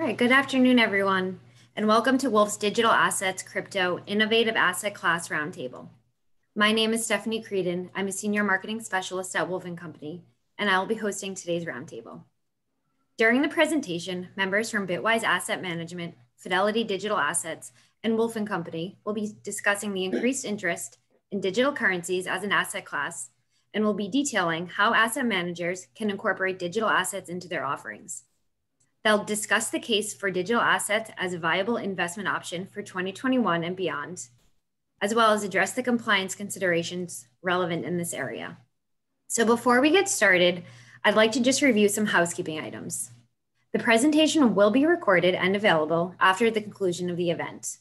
All right, good afternoon, everyone, and welcome to Wolf's Digital Assets Crypto Innovative Asset Class Roundtable. My name is Stephanie Creedon. I'm a Senior Marketing Specialist at Wolf & Company, and I will be hosting today's roundtable. During the presentation, members from Bitwise Asset Management, Fidelity Digital Assets, and Wolf & Company will be discussing the increased interest in digital currencies as an asset class, and will be detailing how asset managers can incorporate digital assets into their offerings. They'll discuss the case for digital assets as a viable investment option for 2021 and beyond, as well as address the compliance considerations relevant in this area. So before we get started, I'd like to just review some housekeeping items. The presentation will be recorded and available after the conclusion of the event.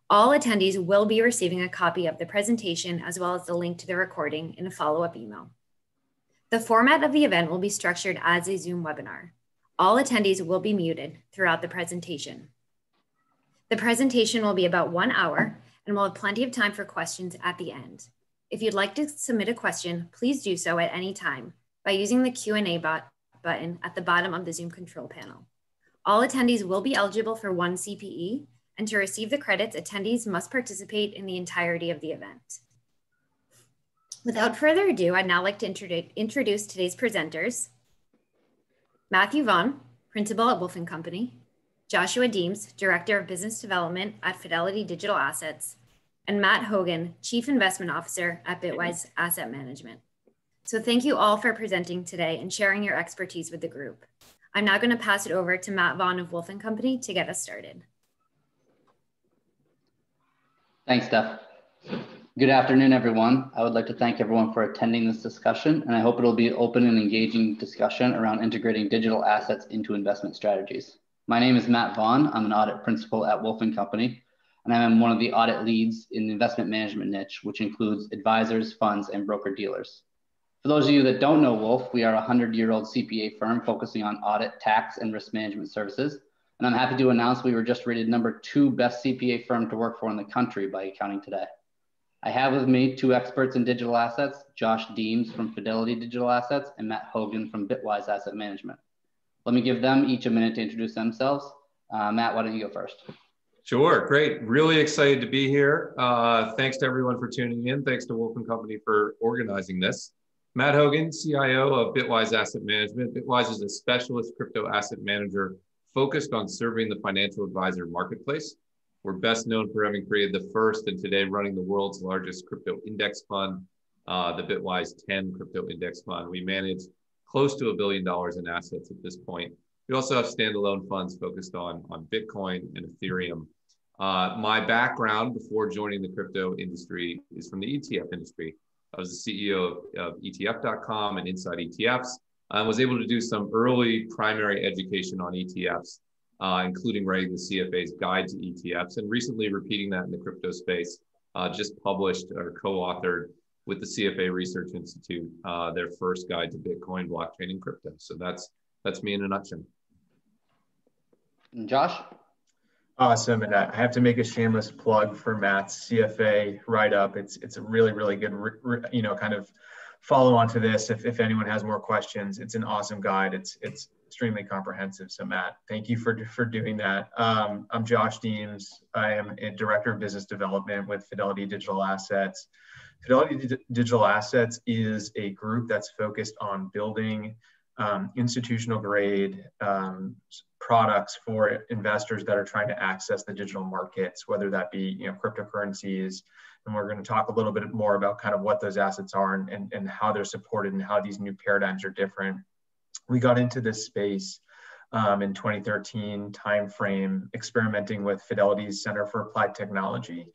All attendees will be receiving a copy of the presentation as well as the link to the recording in a follow-up email. The format of the event will be structured as a Zoom webinar. All attendees will be muted throughout the presentation. The presentation will be about 1 hour and we'll have plenty of time for questions at the end. If you'd like to submit a question, please do so at any time by using the Q&A button at the bottom of the Zoom control panel. All attendees will be eligible for 1 CPE, and to receive the credits, attendees must participate in the entirety of the event. Without further ado, I'd now like to introduce today's presenters. Matthew Vaughn, Principal at Wolf & Company, Joshua Deems, Director of Business Development at Fidelity Digital Assets, and Matt Hogan, Chief Investment Officer at Bitwise Asset Management. So thank you all for presenting today and sharing your expertise with the group. I'm now going to pass it over to Matt Vaughn of Wolf & Company to get us started. Thanks, Steph. Good afternoon, everyone. I would like to thank everyone for attending this discussion, and I hope it'll be an open and engaging discussion around integrating digital assets into investment strategies. My name is Matt Vaughn. I'm an audit principal at Wolf & Company, and I'm one of the audit leads in the investment management niche, which includes advisors, funds, and broker-dealers. For those of you that don't know Wolf, we are a 100-year-old CPA firm focusing on audit, tax, and risk management services. And I'm happy to announce we were just rated #2 best CPA firm to work for in the country by Accounting Today. I have with me 2 experts in digital assets, Josh Deems from Fidelity Digital Assets and Matt Hogan from Bitwise Asset Management. Let me give them each a minute to introduce themselves. Matt, why don't you go first? Sure, great. Really excited to be here. Thanks to everyone for tuning in. Thanks to Wolf & Company for organizing this. Matt Hogan, CIO of Bitwise Asset Management. Bitwise is a specialist crypto asset manager focused on serving the financial advisor marketplace. We're best known for having created the first and today running the world's largest crypto index fund, the Bitwise 10 crypto index fund. We manage close to $1 billion in assets at this point. We also have standalone funds focused on Bitcoin and Ethereum. My background before joining the crypto industry is from the ETF industry. I was the CEO of ETF.com and Inside ETFs. I was able to do some early primary education on ETFs, including writing the CFA's Guide to ETFs, and recently repeating that in the crypto space. Just published or co-authored with the CFA Research Institute their first guide to Bitcoin, blockchain, and crypto. So that's me in a nutshell. And Josh? Awesome, and I have to make a shameless plug for Matt's CFA write-up. It's a really, really good, kind of follow on to this. If anyone has more questions, it's an awesome guide. It's extremely comprehensive. So Matt, thank you for doing that. I'm Josh Deems. I am a Director of Business Development with Fidelity Digital Assets. Fidelity Digital Assets is a group that's focused on building institutional grade products for investors that are trying to access the digital markets, whether that be cryptocurrencies. And we're going to talk a little bit more about kind of what those assets are and how they're supported and how these new paradigms are different. We got into this space in 2013 timeframe, experimenting with Fidelity's Center for Applied Technology.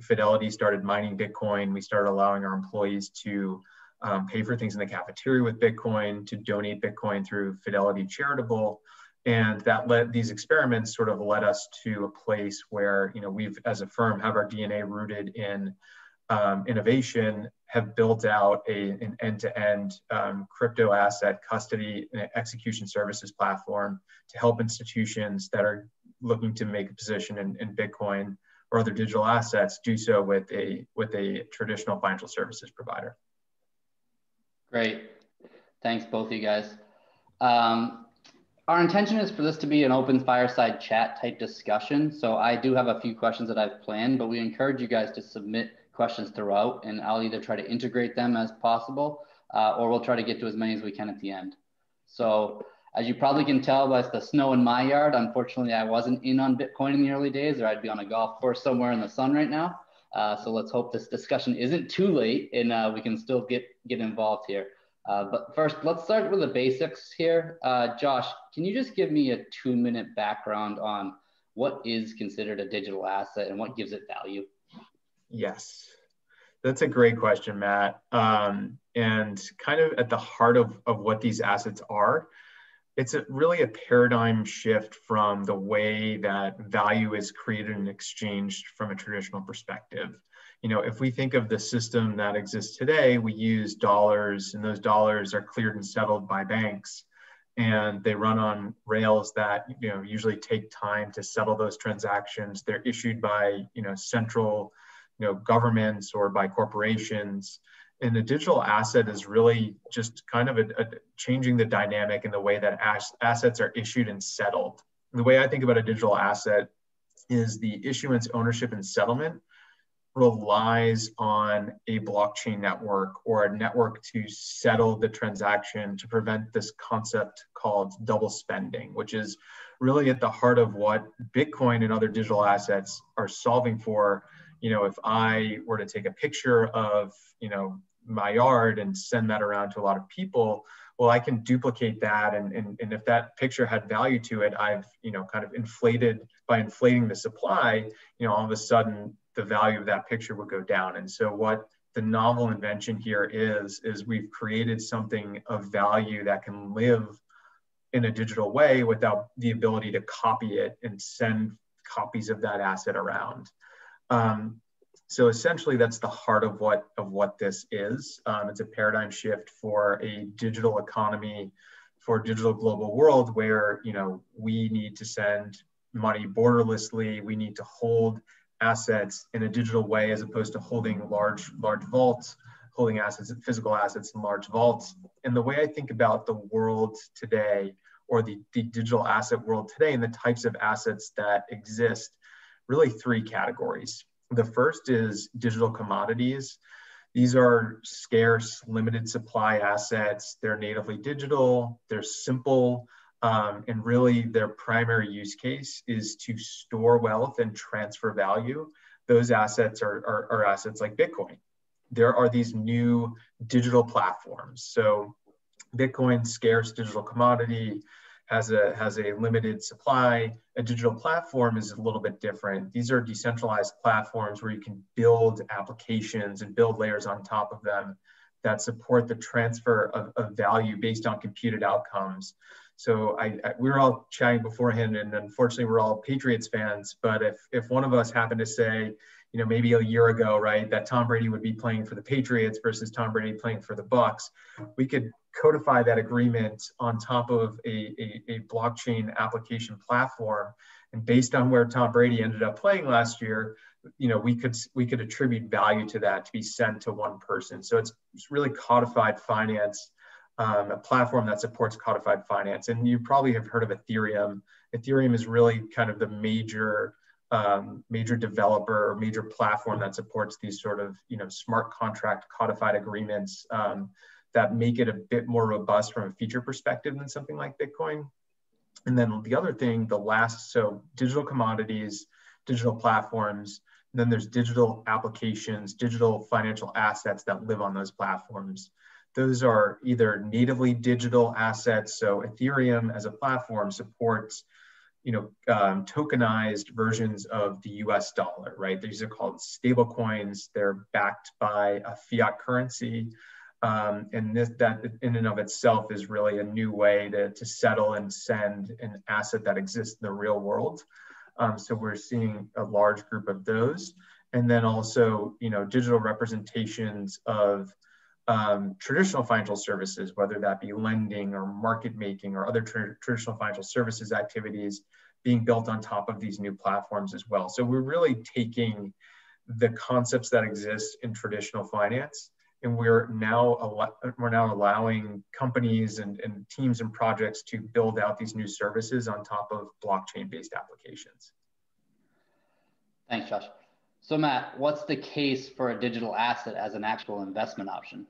Fidelity started mining Bitcoin. We started allowing our employees to pay for things in the cafeteria with Bitcoin, to donate Bitcoin through Fidelity Charitable. And these experiments sort of led us to a place where, we've, as a firm, have our DNA rooted in innovation, have built out an end-to-end crypto asset custody and execution services platform to help institutions that are looking to make a position in Bitcoin or other digital assets do so with a traditional financial services provider. Great. Thanks, both of you guys. Our intention is for this to be an open fireside chat type discussion. So I do have a few questions that I've planned, but we encourage you guys to submit questions throughout, and I'll either try to integrate them as possible, or we'll try to get to as many as we can at the end. So as you probably can tell by the snow in my yard, unfortunately, I wasn't in on Bitcoin in the early days, or I'd be on a golf course somewhere in the sun right now. So let's hope this discussion isn't too late and we can still get involved here. But first, let's start with the basics here. Josh, can you just give me a 2-minute background on what is considered a digital asset and what gives it value? Yes, that's a great question, Matt. And kind of at the heart of what these assets are, it's really a paradigm shift from the way that value is created and exchanged from a traditional perspective. You know, if we think of the system that exists today, we use dollars, and those dollars are cleared and settled by banks, and they run on rails that, you know, usually take time to settle those transactions. They're issued by, you know, central, you know, governments or by corporations. And the digital asset is really just kind of changing the dynamic in the way that assets are issued and settled. The way I think about a digital asset is the issuance, ownership, and settlement relies on a blockchain network or a network to settle the transaction to prevent this concept called double spending, which is really at the heart of what Bitcoin and other digital assets are solving for. You know, if I were to take a picture of, you know, my yard and send that around to a lot of people, well, I can duplicate that. And if that picture had value to it, I've, you know, kind of by inflating the supply, you know, all of a sudden the value of that picture would go down. And so what the novel invention here is we've created something of value that can live in a digital way without the ability to copy it and send copies of that asset around. So essentially, that's the heart of what this is. It's a paradigm shift for a digital economy, for a digital global world where, you know, we need to send money borderlessly. We need to hold assets in a digital way as opposed to holding large vaults, holding assets, physical assets in large vaults. And the way I think about the world today, or the digital asset world today, and the types of assets that exist, really 3 categories. The first is digital commodities. These are scarce, limited supply assets. They're natively digital, they're simple, and really their primary use case is to store wealth and transfer value. Those assets are assets like Bitcoin. There are these new digital platforms. So Bitcoin, scarce digital commodity, has a limited supply. A digital platform is a little bit different. These are decentralized platforms where you can build applications and build layers on top of them that support the transfer of value based on computed outcomes. So we were all chatting beforehand, and unfortunately we're all Patriots fans, but if one of us happened to say, you know, maybe a year ago, right, that Tom Brady would be playing for the Patriots versus Tom Brady playing for the Bucks, we could codify that agreement on top of a blockchain application platform. And based on where Tom Brady ended up playing last year, you know, we could attribute value to that to be sent to one person. So it's really codified finance, a platform that supports codified finance. And you probably have heard of Ethereum. Ethereum is really kind of the major developer or major platform that supports these sort of, you know, smart contract codified agreements that make it a bit more robust from a feature perspective than something like Bitcoin. And then the other thing, so digital commodities, digital platforms, then there's digital applications, digital financial assets that live on those platforms. Those are either natively digital assets. So Ethereum as a platform supports, you know, tokenized versions of the US dollar, right? These are called stable coins. They're backed by a fiat currency. And that in and of itself is really a new way to settle and send an asset that exists in the real world. So we're seeing a large group of those. And then also, you know, digital representations of traditional financial services, whether that be lending or market making or other traditional financial services activities being built on top of these new platforms as well. So we're really taking the concepts that exist in traditional finance and we're now allowing companies and teams and projects to build out these new services on top of blockchain-based applications. Thanks, Josh. So Matt, what's the case for a digital asset as an actual investment option?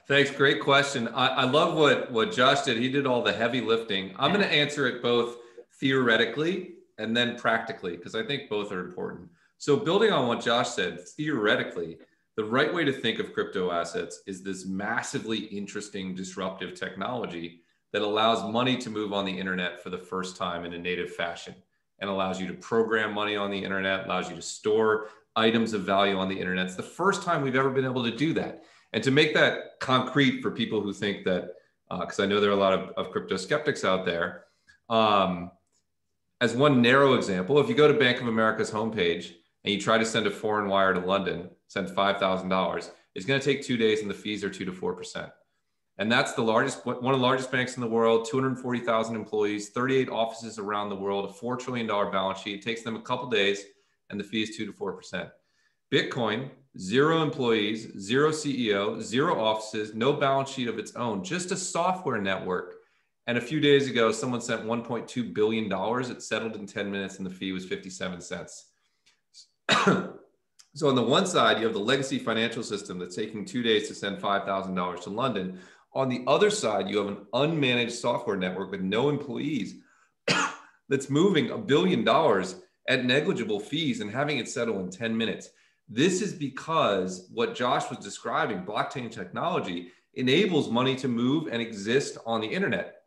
Thanks. Great question. I love what Josh did. He did all the heavy lifting. I'm going to answer it both theoretically and then practically, because I think both are important. So building on what Josh said, theoretically, the right way to think of crypto assets is this massively interesting, disruptive technology that allows money to move on the internet for the first time in a native fashion, and allows you to program money on the internet, allows you to store items of value on the internet. It's the first time we've ever been able to do that. And to make that concrete for people who think that, because I know there are a lot of crypto skeptics out there, as one narrow example, if you go to Bank of America's homepage and you try to send a foreign wire to London, send $5,000, it's going to take 2 days and the fees are 2 to 4%. And that's one of the largest banks in the world, 240,000 employees, 38 offices around the world, a $4 trillion balance sheet. It takes them a couple days and the fee is 2 to 4%. Bitcoin, 0 employees, 0 CEO, 0 offices, no balance sheet of its own, just a software network. And a few days ago, someone sent $1.2 billion. It settled in 10 minutes and the fee was 57 cents. So on the one side, you have the legacy financial system that's taking 2 days to send $5,000 to London. On the other side, you have an unmanaged software network with no employees that's moving $1 billion at negligible fees and having it settle in 10 minutes. This is because what Josh was describing, blockchain technology, enables money to move and exist on the internet.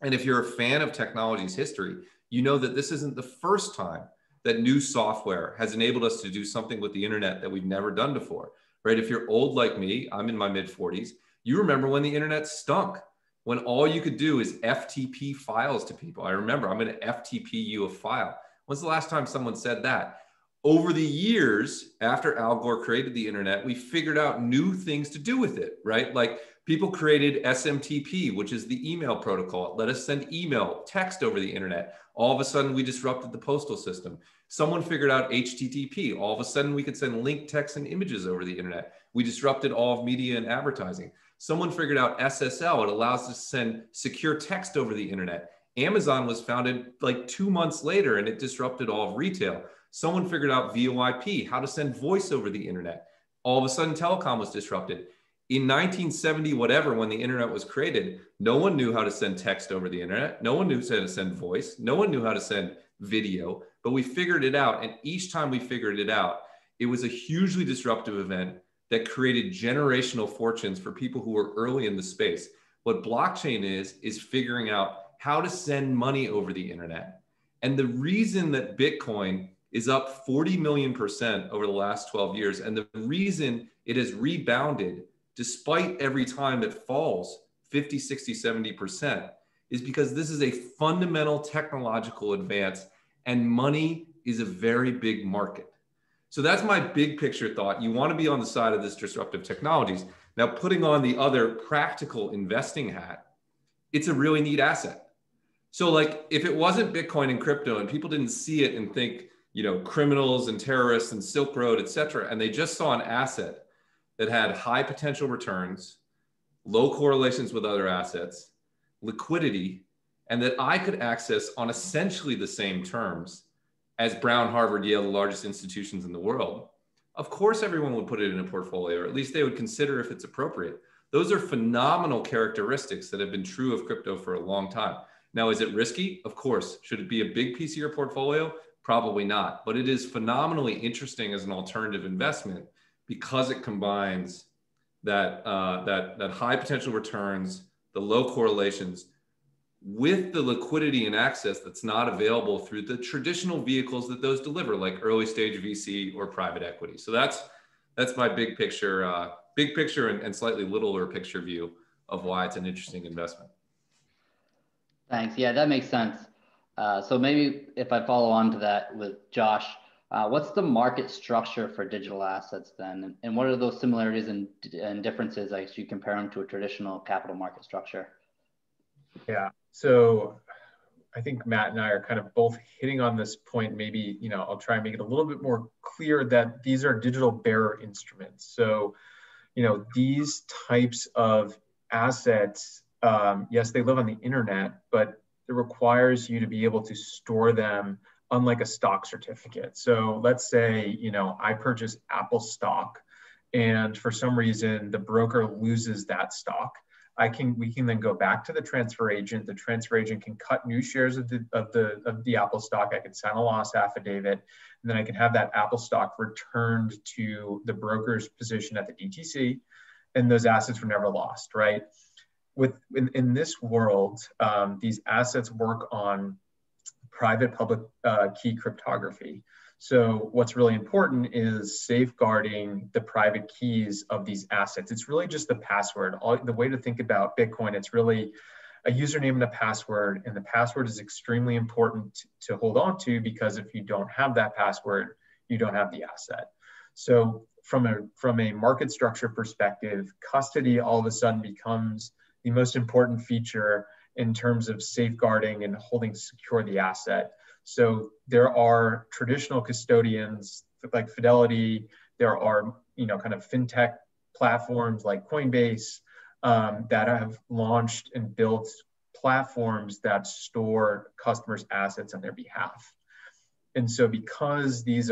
And if you're a fan of technology's history, you know that this isn't the first time that new software has enabled us to do something with the internet that we've never done before, right? If you're old like me, I'm in my mid 40s, you remember when the internet stunk, when all you could do is FTP files to people. I remember, I'm going to FTP you a file. When's the last time someone said that? Over the years, after Al Gore created the internet, we figured out new things to do with it, right? Like people created SMTP, which is the email protocol. It let us send email, text over the internet. All of a sudden, we disrupted the postal system. Someone figured out HTTP. All of a sudden, we could send linked text and images over the internet. We disrupted all of media and advertising. Someone figured out SSL. It allows us to send secure text over the internet. Amazon was founded like 2 months later, and it disrupted all of retail. Someone figured out VoIP, how to send voice over the internet. All of a sudden, telecom was disrupted. In 1970, whatever, when the internet was created, no one knew how to send text over the internet. No one knew how to send voice. No one knew how to send video, but we figured it out. And each time we figured it out, it was a hugely disruptive event that created generational fortunes for people who were early in the space. What blockchain is figuring out how to send money over the internet. And the reason that Bitcoin is up 40 million% over the last 12 years, and the reason it has rebounded despite every time it falls 50, 60, 70%, is because this is a fundamental technological advance and money is a very big market. So that's my big picture thought. You want to be on the side of this disruptive technologies. Now, putting on the other practical investing hat, it's a really neat asset. So like if it wasn't Bitcoin and crypto and people didn't see it and think, you know, criminals and terrorists and Silk Road, et cetera, and they just saw an asset that had high potential returns, low correlations with other assets, liquidity, and that I could access on essentially the same terms as Brown, Harvard, Yale, the largest institutions in the world, of course everyone would put it in a portfolio, or at least they would consider if it's appropriate. Those are phenomenal characteristics that have been true of crypto for a long time. Now, is it risky? Of course. Should it be a big piece of your portfolio? Probably not, but it is phenomenally interesting as an alternative investment because it combines that high potential returns, the low correlations, with the liquidity and access that's not available through the traditional vehicles that those deliver, like early stage VC or private equity. So that's my big picture and slightly littler picture view of why it's an interesting investment. Thanks. Yeah, that makes sense. So maybe if I follow on to that with Josh, what's the market structure for digital assets then? And what are those similarities and differences as you compare them to a traditional capital market structure? Yeah, so I think Matt and I are kind of both hitting on this point. Maybe, I'll try and make it a little bit more clear that these are digital bearer instruments. So these types of assets, yes, they live on the internet, but it requires you to be able to store them unlike a stock certificate. So let's say, I purchase Apple stock, and for some reason the broker loses that stock. We can then go back to the transfer agent. The transfer agent can cut new shares of the Apple stock. I can sign a loss affidavit, and then I can have that Apple stock returned to the broker's position at the DTC, and those assets were never lost, right? In this world, these assets work on private public key cryptography. So what's really important is safeguarding the private keys of these assets. It's really just the password. The way to think about Bitcoin, it's really a username and a password, and the password is extremely important to hold on to, because if you don't have that password, you don't have the asset. So from a market structure perspective, custody all of a sudden becomes the most important feature in terms of safeguarding and holding secure the asset. So there are traditional custodians like Fidelity. There are, kind of fintech platforms like Coinbase that have launched and built platforms that store customers' assets on their behalf. And so because these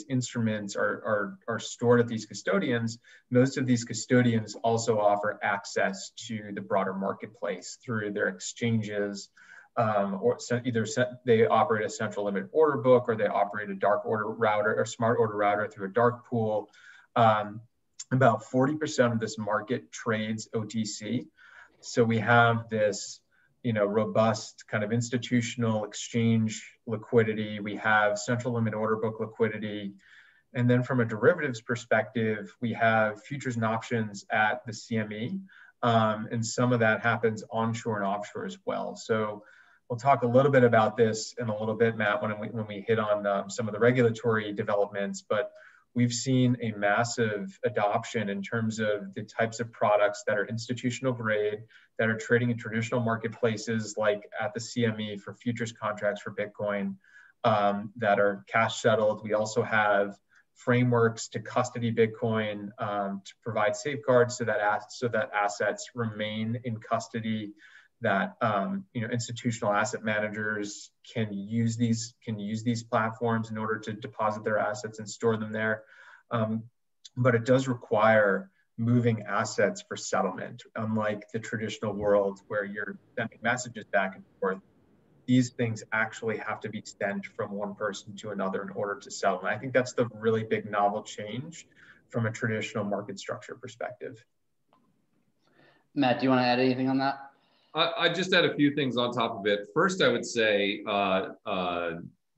instruments are stored at these custodians, most of these custodians also offer access to the broader marketplace through their exchanges, or either they operate a central limit order book, or they operate a dark order router or smart order router through a dark pool. About 40% of this market trades OTC. So we have this robust kind of institutional exchange liquidity. We have central limit order book liquidity. And then from a derivatives perspective, we have futures and options at the CME. And some of that happens onshore and offshore as well. So we'll talk a little bit about this in a little bit, Matt, when we hit on some of the regulatory developments. But we've seen a massive adoption in terms of the types of products that are institutional grade, that are trading in traditional marketplaces like at the CME for futures contracts for Bitcoin, that are cash settled. We also have frameworks to custody Bitcoin, to provide safeguards so that assets remain in custody, that institutional asset managers can use these platforms in order to deposit their assets and store them there. But it does require moving assets for settlement. Unlike the traditional world where you're sending messages back and forth, these things actually have to be sent from one person to another in order to settle. And I think that's the really big novel change from a traditional market structure perspective. Matt, do you want to add anything on that? I just add a few things on top of it. First, I would say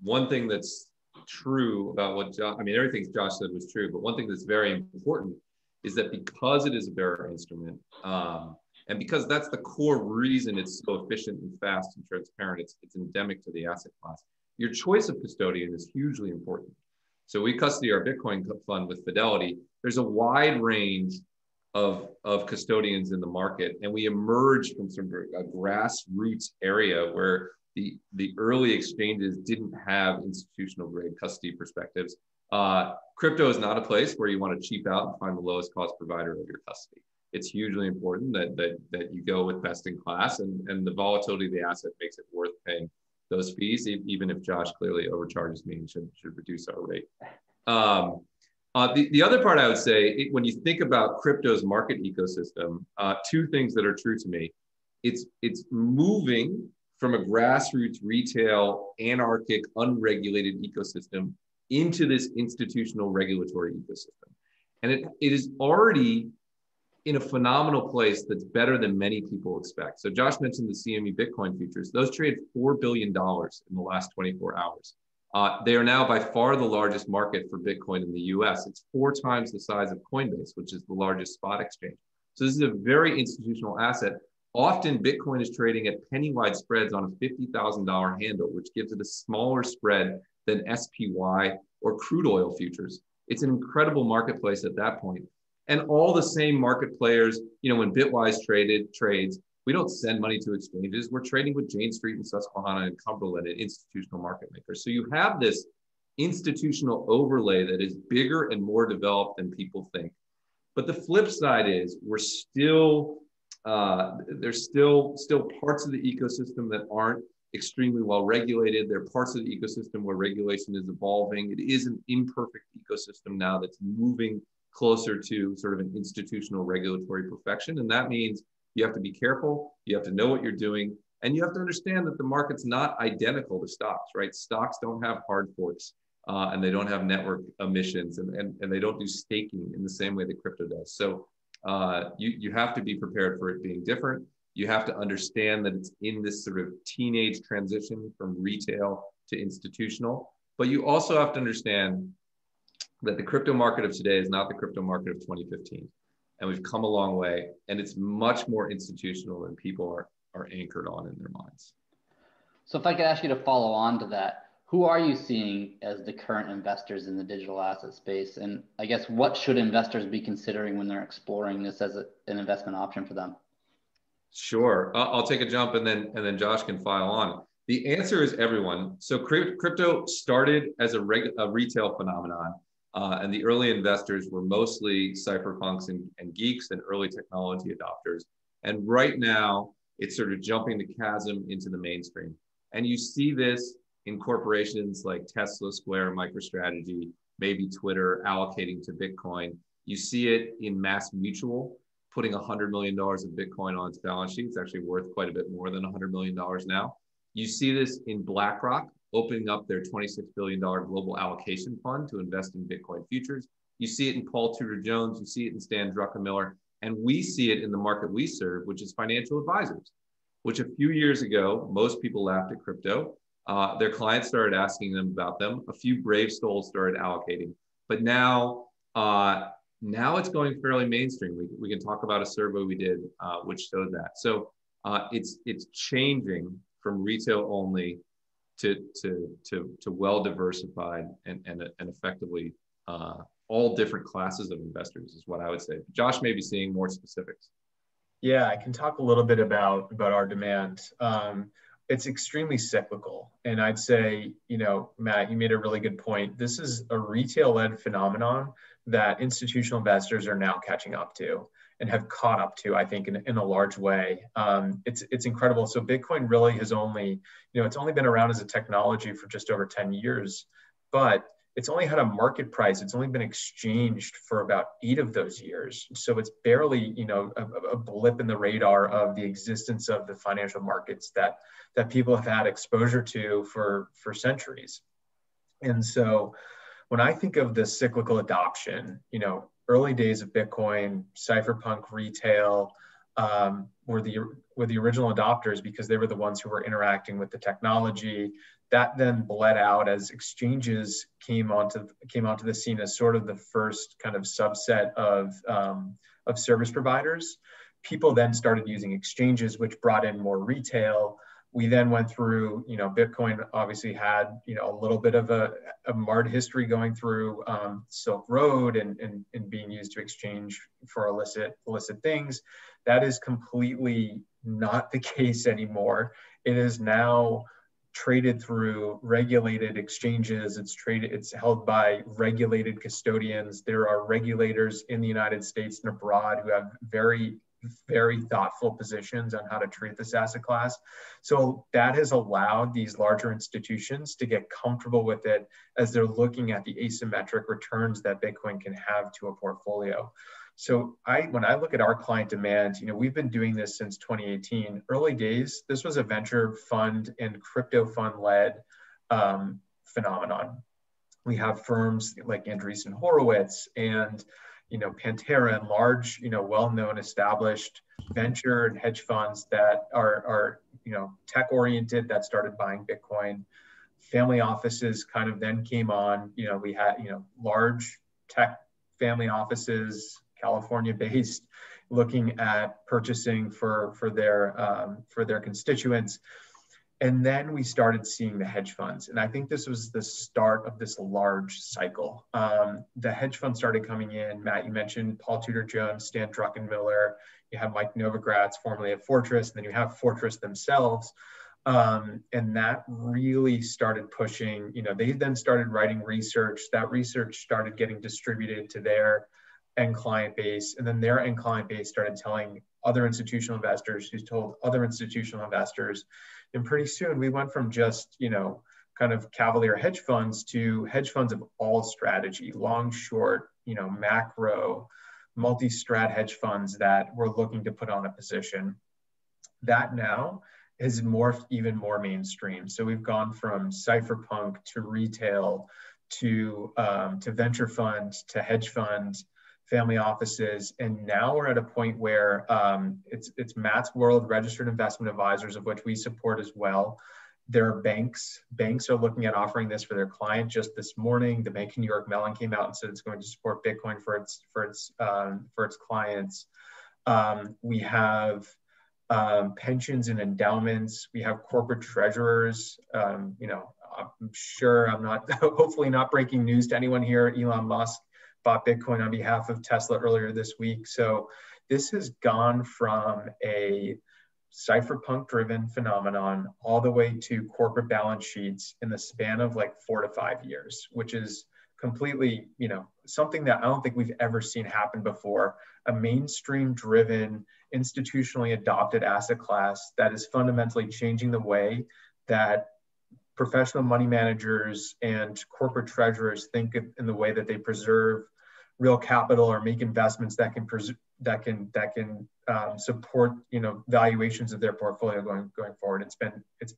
one thing that's true about what everything Josh said was true, but one thing that's very important is that because it is a bearer instrument, and because that's the core reason it's so efficient and fast and transparent, it's endemic to the asset class. Your choice of custodian is hugely important. So we custody our Bitcoin fund with Fidelity. There's a wide range of custodians in the market, and we emerged from a grassroots area where the early exchanges didn't have institutional grade custody perspectives. Crypto is not a place where you want to cheap out and find the lowest cost provider of your custody. It's hugely important that you go with best in class, and the volatility of the asset makes it worth paying those fees, even if Josh clearly overcharges me and should reduce our rate. The other part I would say, when you think about crypto's market ecosystem, two things that are true to me. It's moving from a grassroots retail, anarchic, unregulated ecosystem into this institutional regulatory ecosystem. And it is already in a phenomenal place that's better than many people expect. So Josh mentioned the CME Bitcoin futures. Those traded $4 billion in the last 24 hours. They are now by far the largest market for Bitcoin in the US. It's 4 times the size of Coinbase, which is the largest spot exchange. So this is a very institutional asset. Often Bitcoin is trading at penny-wide spreads on a $50,000 handle, which gives it a smaller spread than SPY or crude oil futures. It's an incredible marketplace at that point. And all the same market players, when Bitwise trades, we don't send money to exchanges. We're trading with Jane Street and Susquehanna and Cumberland and institutional market makers. So you have this institutional overlay that is bigger and more developed than people think. But the flip side is we're still, there's still parts of the ecosystem that aren't extremely well regulated. There are parts of the ecosystem where regulation is evolving. It is an imperfect ecosystem now that's moving closer to sort of an institutional regulatory perfection. And that means you have to be careful, you have to know what you're doing, and you have to understand that the market's not identical to stocks, right? Stocks don't have hard forks, and they don't have network emissions, and they don't do staking in the same way that crypto does. So you have to be prepared for it being different. You have to understand that it's in this sort of teenage transition from retail to institutional. But you also have to understand that the crypto market of today is not the crypto market of 2015. And we've come a long way, and it's much more institutional than people are anchored on in their minds. So if I could ask you to follow on to that, who are you seeing as the current investors in the digital asset space? And I guess what should investors be considering when they're exploring this as an investment option for them? Sure, I'll take a jump and then Josh can file on. The answer is everyone. So crypto started as a retail phenomenon, and the early investors were mostly cypherpunks and geeks and early technology adopters. And right now, it's sort of jumping the chasm into the mainstream. And you see this in corporations like Tesla, Square, MicroStrategy, maybe Twitter allocating to Bitcoin. You see it in Mass Mutual, putting $100 million of Bitcoin on its balance sheet. It's actually worth quite a bit more than $100 million now. You see this in BlackRock, opening up their $26 billion global allocation fund to invest in Bitcoin futures. You see it in Paul Tudor Jones. You see it in Stan Druckenmiller. And we see it in the market we serve, which is financial advisors, which a few years ago, most people laughed at crypto. Their clients started asking them about them. A few brave souls started allocating. But now it's going fairly mainstream. We can talk about a survey we did, which showed that. So it's changing from retail only to well diversified and effectively all different classes of investors is what I would say. Josh may be seeing more specifics. Yeah, I can talk a little bit about our demand. It's extremely cyclical. And I'd say, Matt, you made a really good point. This is a retail-led phenomenon that institutional investors are now catching up to and have caught up to, I think, in a large way. It's incredible. So Bitcoin really has only, it's only been around as a technology for just over 10 years, but it's only had a market price. It's only been exchanged for about 8 of those years. So it's barely, a blip in the radar of the existence of the financial markets that people have had exposure to for centuries. And so when I think of the cyclical adoption, early days of Bitcoin, cypherpunk retail were the original adopters because they were the ones who were interacting with the technology. That then bled out as exchanges came onto the scene as sort of the first kind of subset of service providers. People then started using exchanges, which brought in more retail. We then went through, Bitcoin obviously had, a little bit of a marred history going through Silk Road and being used to exchange for illicit things. That is completely not the case anymore. It is now traded through regulated exchanges. It's held by regulated custodians. There are regulators in the United States and abroad who have very, very thoughtful positions on how to treat this asset class. So that has allowed these larger institutions to get comfortable with it as they're looking at the asymmetric returns that Bitcoin can have to a portfolio. So when I look at our client demand, we've been doing this since 2018. Early days, this was a venture fund and crypto fund led phenomenon. We have firms like Andreessen Horowitz and Pantera and large, well-known established venture and hedge funds that are tech-oriented that started buying Bitcoin. Family offices kind of then came on. We had, large tech family offices, California-based, looking at purchasing for their constituents. And then we started seeing the hedge funds. And I think this was the start of this large cycle. The hedge funds started coming in. Matt, you mentioned Paul Tudor Jones, Stan Druckenmiller. You have Mike Novogratz, formerly at Fortress. And then you have Fortress themselves. And that really started pushing, they then started writing research. That research started getting distributed to their end client base, and then their end client base started telling other institutional investors, who's told other institutional investors. And pretty soon we went from just, kind of cavalier hedge funds to hedge funds of all strategy, long, short, macro, multi-strat hedge funds that were looking to put on a position. That now has morphed even more mainstream. So we've gone from cypherpunk to retail to venture fund to hedge fund, family offices, and now we're at a point where it's Matt's World registered investment advisors, of which we support as well. There are banks. Banks are looking at offering this for their client. Just this morning, the Bank of New York Mellon came out and said it's going to support Bitcoin for its clients. We have pensions and endowments. We have corporate treasurers. I'm sure I'm not, hopefully not breaking news to anyone here. Elon Musk bought Bitcoin on behalf of Tesla earlier this week. So this has gone from a cypherpunk driven phenomenon all the way to corporate balance sheets in the span of like 4 to 5 years, which is completely, something that I don't think we've ever seen happen before. A mainstream driven, institutionally adopted asset class that is fundamentally changing the way that professional money managers and corporate treasurers think in the way that they preserve real capital or make investments that can support valuations of their portfolio going forward. It's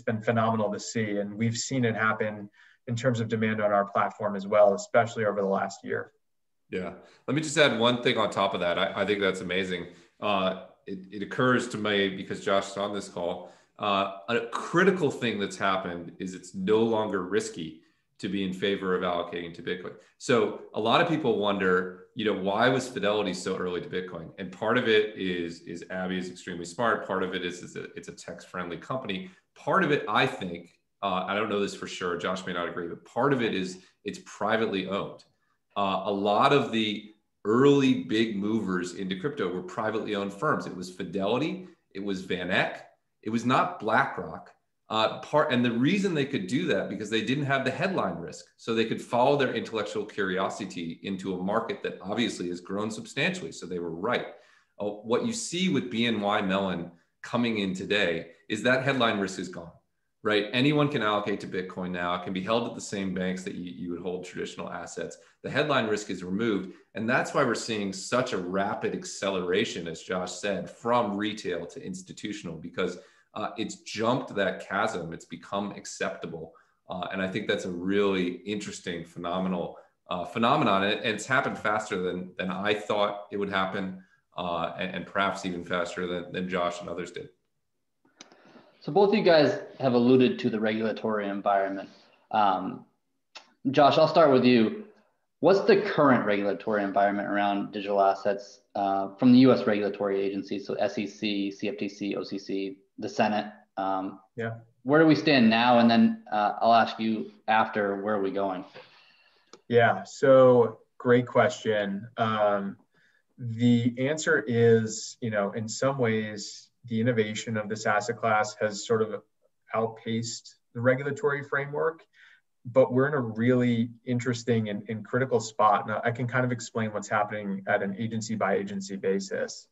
been phenomenal to see, and we've seen it happen in terms of demand on our platform as well, especially over the last year. Yeah. Let me just add one thing on top of that. I think that's amazing. It occurs to me, because Josh is on this call, a critical thing that's happened is it's no longer risky to be in favor of allocating to Bitcoin. So a lot of people wonder, why was Fidelity so early to Bitcoin? And part of it is Abby is extremely smart. Part of it is it's a text-friendly company. Part of it, I think, I don't know this for sure, Josh may not agree, but part of it is it's privately owned. A lot of the early big movers into crypto were privately owned firms. It was Fidelity, it was Van Eck, it was not BlackRock. And the reason they could do that, because they didn't have the headline risk. So they could follow their intellectual curiosity into a market that obviously has grown substantially. So they were right. What you see with BNY Mellon coming in today is that headline risk is gone, right? Anyone can allocate to Bitcoin now. It can be held at the same banks that you would hold traditional assets. The headline risk is removed. And that's why we're seeing such a rapid acceleration, as Josh said, from retail to institutional, because it's jumped that chasm. It's become acceptable. And I think that's a really interesting phenomenon. And it's happened faster than I thought it would happen, and perhaps even faster than Josh and others did. So both of you guys have alluded to the regulatory environment. Josh, I'll start with you. What's the current regulatory environment around digital assets from the U.S. regulatory agencies, so SEC, CFTC, OCC, the Senate? Where do we stand now? And then I'll ask you after, where are we going? Yeah, so great question. The answer is, in some ways, the innovation of this asset class has sort of outpaced the regulatory framework, but we're in a really interesting and critical spot. Now, I can kind of explain what's happening at an agency by agency basis.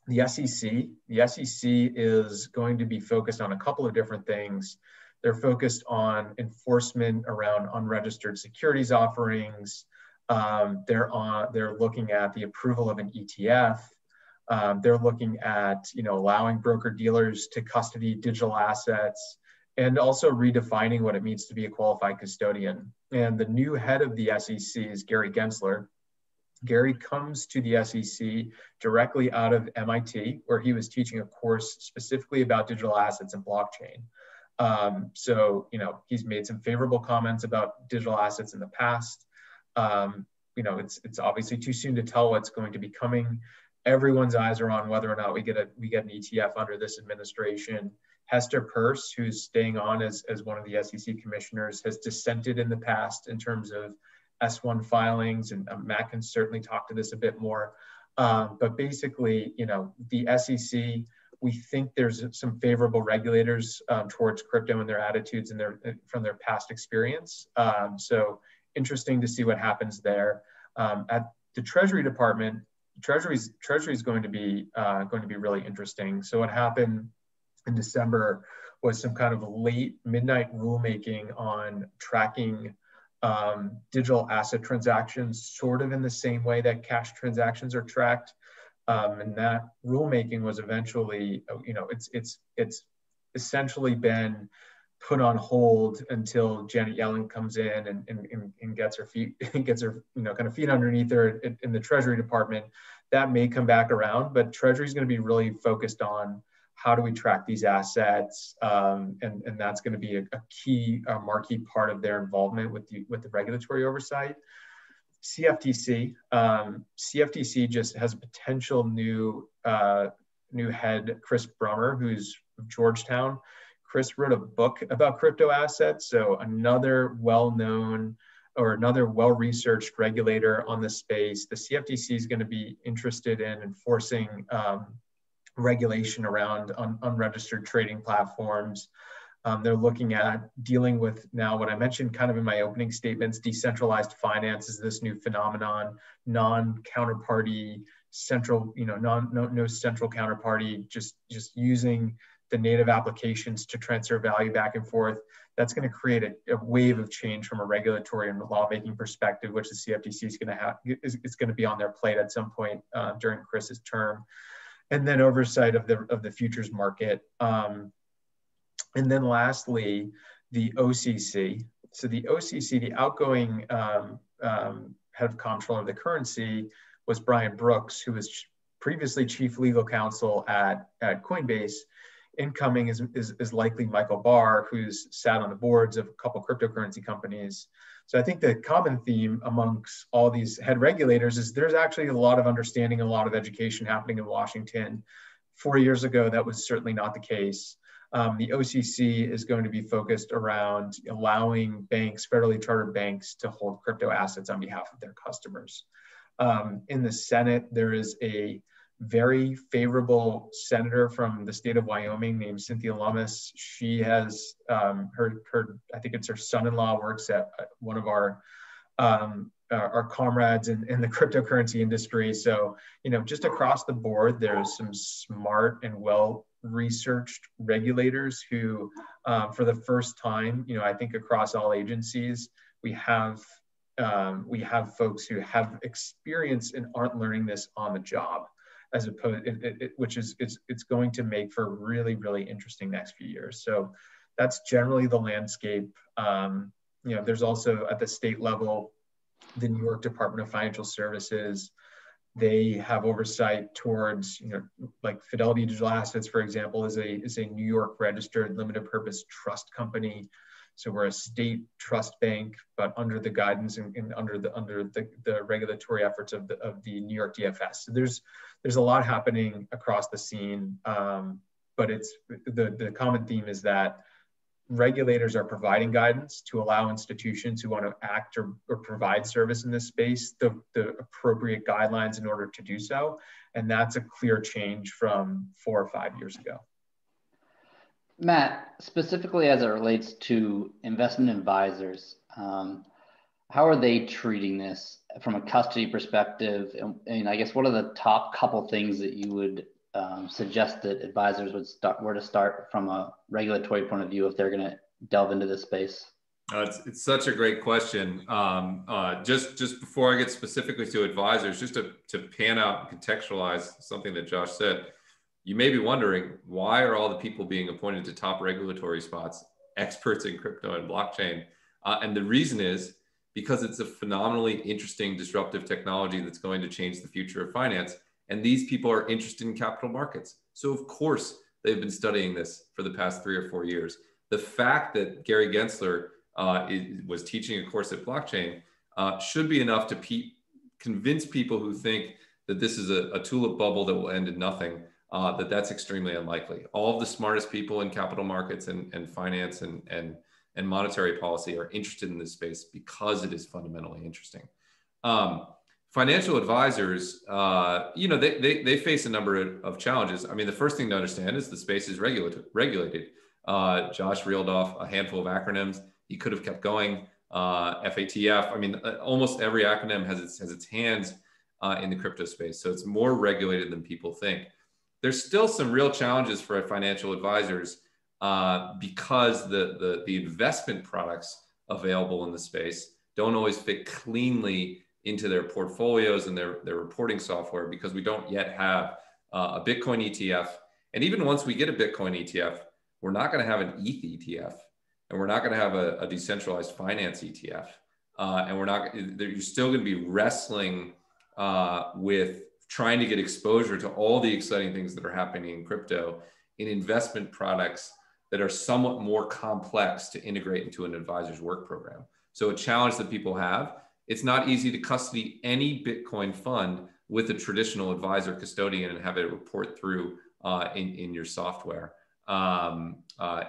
The SEC is going to be focused on a couple of different things. They're focused on enforcement around unregistered securities offerings. They're looking at the approval of an ETF. They're looking at allowing broker dealers to custody digital assets, and also redefining what it means to be a qualified custodian. And the new head of the SEC is Gary Gensler. Gary comes to the SEC directly out of MIT, where he was teaching a course specifically about digital assets and blockchain. So he's made some favorable comments about digital assets in the past. It's obviously too soon to tell what's going to be coming. Everyone's eyes are on whether or not we get an ETF under this administration. Hester Peirce, who's staying on as one of the SEC commissioners, has dissented in the past in terms of S1 filings, and Matt can certainly talk to this a bit more. But basically, the SEC, we think there's some favorable regulators towards crypto and their attitudes and from their past experience. So interesting to see what happens there. At the Treasury Department, Treasury is going to be really interesting. So what happened in December was some kind of late midnight rulemaking on tracking digital asset transactions, sort of in the same way that cash transactions are tracked. And that rulemaking was eventually, it's essentially been put on hold until Janet Yellen comes in and gets her feet feet underneath her in the Treasury Department. That may come back around, but Treasury is going to be really focused on how do we track these assets, and that's going to be a key marquee part of their involvement with the regulatory oversight. CFTC just has a potential new head, Chris Brummer, who's of Georgetown. Chris wrote a book about crypto assets, so another well-known or another well-researched regulator on the space. The CFTC is going to be interested in enforcing regulation around unregistered trading platforms. They're looking at dealing with now what I mentioned kind of in my opening statements. Decentralized finance is this new phenomenon, non-counterparty central, no central counterparty, just using the native applications to transfer value back and forth. That's going to create a wave of change from a regulatory and lawmaking perspective, which the CFTC is going to have, is going to be on their plate at some point during Chris's term. And then oversight of the futures market. And then lastly, the OCC. So the OCC, the outgoing head of comptroller of the currency was Brian Brooks, who was previously chief legal counsel at Coinbase. Incoming is likely Michael Barr, who's sat on the boards of a couple cryptocurrency companies. So I think the common theme amongst all these head regulators is there's actually a lot of understanding, a lot of education happening in Washington. 4 years ago, that was certainly not the case. The OCC is going to be focused around allowing banks, federally chartered banks, to hold crypto assets on behalf of their customers. In the Senate, there is a very favorable senator from the state of Wyoming named Cynthia Lummis. She has her I think it's her son-in-law works at one of our comrades in the cryptocurrency industry. So, just across the board, there's some smart and well-researched regulators who, for the first time, I think across all agencies, we have folks who have experience and aren't learning this on the job, as opposed, which is it's going to make for a really, really interesting next few years. So that's generally the landscape. There's also at the state level, the New York Department of Financial Services. They have oversight towards, like Fidelity Digital Assets, for example, is a New York registered limited purpose trust company. So we're a state trust bank, but under the guidance and under the regulatory efforts of the New York DFS. So there's a lot happening across the scene, but it's the common theme is that regulators are providing guidance to allow institutions who want to act or provide service in this space the appropriate guidelines in order to do so, and that's a clear change from 4 or 5 years ago. Matt, specifically as it relates to investment advisors, how are they treating this from a custody perspective? And I guess what are the top couple things that you would suggest that advisors were to start from a regulatory point of view if they're going to delve into this space? It's such a great question. Just before I get specifically to advisors, just to pan out and contextualize something that Josh said, you may be wondering, why are all the people being appointed to top regulatory spots experts in crypto and blockchain? And the reason is because it's a phenomenally interesting, disruptive technology that's going to change the future of finance. And these people are interested in capital markets. So of course, they've been studying this for the past 3 or 4 years. The fact that Gary Gensler was teaching a course at blockchain should be enough to convince people who think that this is a tulip bubble that will end in nothing, that's extremely unlikely. All of the smartest people in capital markets and finance and monetary policy are interested in this space because it is fundamentally interesting. Financial advisors, they face a number of challenges. I mean, the first thing to understand is the space is regulated. Josh reeled off a handful of acronyms. He could have kept going. FATF. I mean, almost every acronym has its hands in the crypto space. So it's more regulated than people think. There's still some real challenges for financial advisors because the investment products available in the space don't always fit cleanly into their portfolios and their reporting software, because we don't yet have a Bitcoin ETF. And even once we get a Bitcoin ETF, we're not going to have an ETH ETF, and we're not going to have a decentralized finance ETF. And you're still going to be wrestling with trying to get exposure to all the exciting things that are happening in crypto in investment products that are somewhat more complex to integrate into an advisor's work program. So a challenge that people have, it's not easy to custody any Bitcoin fund with a traditional advisor custodian and have it report through in your software. There are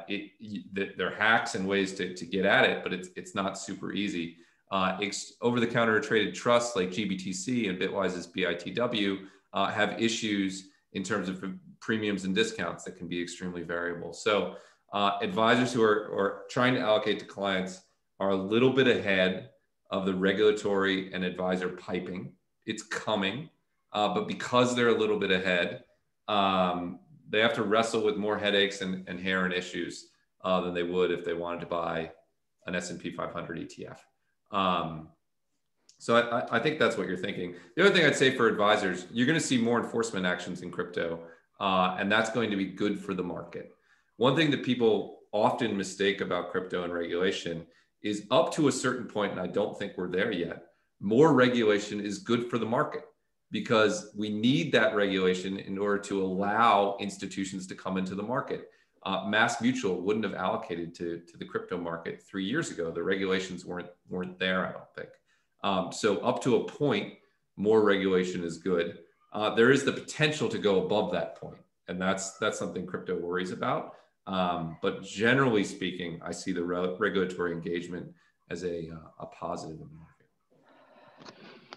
hacks and ways to get at it, but it's not super easy. Over-the-counter traded trusts like GBTC and Bitwise's BITW have issues in terms of premiums and discounts that can be extremely variable. So advisors who are trying to allocate to clients are a little bit ahead of the regulatory and advisor piping. It's coming, but because they're a little bit ahead, they have to wrestle with more headaches and inherent issues than they would if they wanted to buy an S&P 500 ETF. So I think that's what you're thinking. The other thing I'd say for advisors, you're going to see more enforcement actions in crypto, and that's going to be good for the market. One thing that people often mistake about crypto and regulation is up to a certain point, and I don't think we're there yet, more regulation is good for the market, because we need that regulation in order to allow institutions to come into the market. Mass Mutual wouldn't have allocated to the crypto market 3 years ago. The regulations weren't there, I don't think. So up to a point, more regulation is good. There is the potential to go above that point, and that's something crypto worries about. But generally speaking, I see the regulatory engagement as a positive in the market.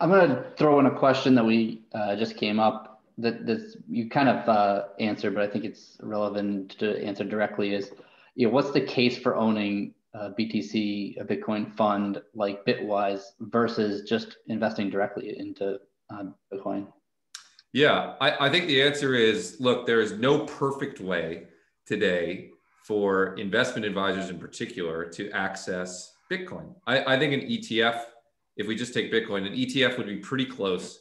I'm going to throw in a question that we just came up that you kind of answered, but I think it's relevant to answer directly is, what's the case for owning a BTC, a Bitcoin fund like Bitwise versus just investing directly into Bitcoin? Yeah, I think the answer is, look, there is no perfect way today for investment advisors in particular to access Bitcoin. I think an ETF, if we just take Bitcoin, an ETF would be pretty close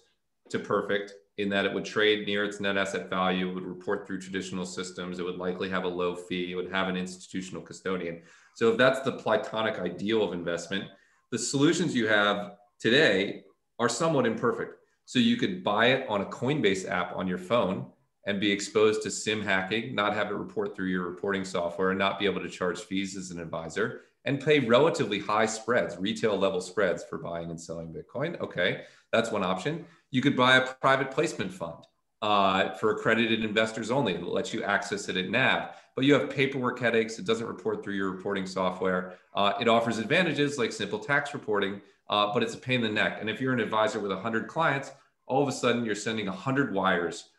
to perfect in that it would trade near its net asset value, it would report through traditional systems, it would likely have a low fee, it would have an institutional custodian. So if that's the platonic ideal of investment, the solutions you have today are somewhat imperfect. So you could buy it on a Coinbase app on your phone and be exposed to SIM hacking, not have it report through your reporting software, and not be able to charge fees as an advisor, and pay relatively high spreads, retail level spreads for buying and selling Bitcoin. Okay, that's one option. You could buy a private placement fund for accredited investors only that lets you access it at NAV, but you have paperwork headaches. It doesn't report through your reporting software. It offers advantages like simple tax reporting, but it's a pain in the neck. And if you're an advisor with 100 clients, all of a sudden you're sending 100 wires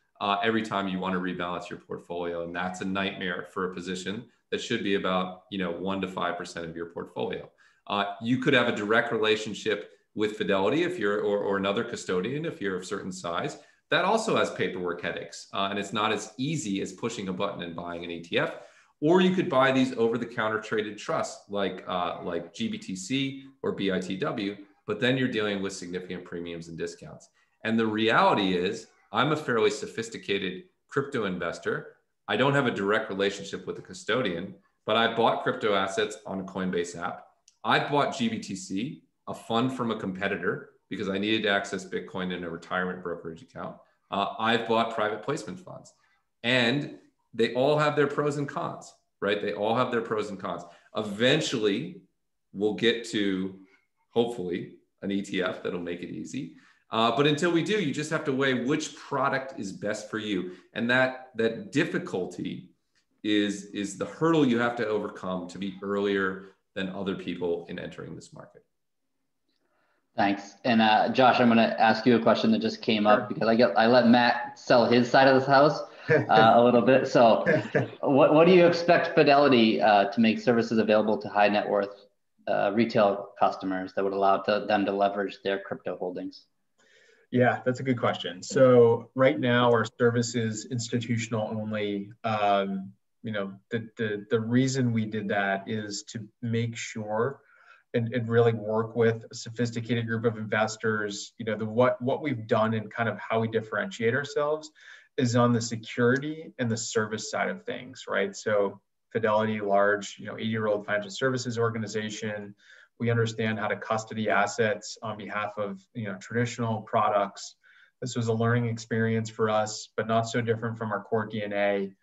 every time you want to rebalance your portfolio. And that's a nightmare for a position that should be about 1 to 5% of your portfolio. You could have a direct relationship with Fidelity if you're, or another custodian if you're of certain size. That also has paperwork headaches, and it's not as easy as pushing a button and buying an ETF. Or you could buy these over-the-counter traded trusts like GBTC or BITW, but then you're dealing with significant premiums and discounts. And the reality is, I'm a fairly sophisticated crypto investor. I don't have a direct relationship with a custodian, but I bought crypto assets on a Coinbase app. I bought GBTC, a fund from a competitor, because I needed to access Bitcoin in a retirement brokerage account. I've bought private placement funds, and they all have their pros and cons, right? They all have their pros and cons. Eventually, we'll get to, hopefully, an ETF that'll make it easy. But until we do, you just have to weigh which product is best for you. And that difficulty is the hurdle you have to overcome to be earlier than other people in entering this market. Thanks. And Josh, I'm going to ask you a question that just came up because I let Matt sell his side of this house a little bit. So what do you expect Fidelity to make services available to high net worth retail customers that would allow them to leverage their crypto holdings? Yeah, that's a good question. So right now our service is institutional only. The reason we did that is to make sure and really work with a sophisticated group of investors. What we've done and kind of how we differentiate ourselves is on the security and the service side of things, right? So Fidelity, large, 80-year-old financial services organization. We understand how to custody assets on behalf of traditional products. This was a learning experience for us, but not so different from our core DNA.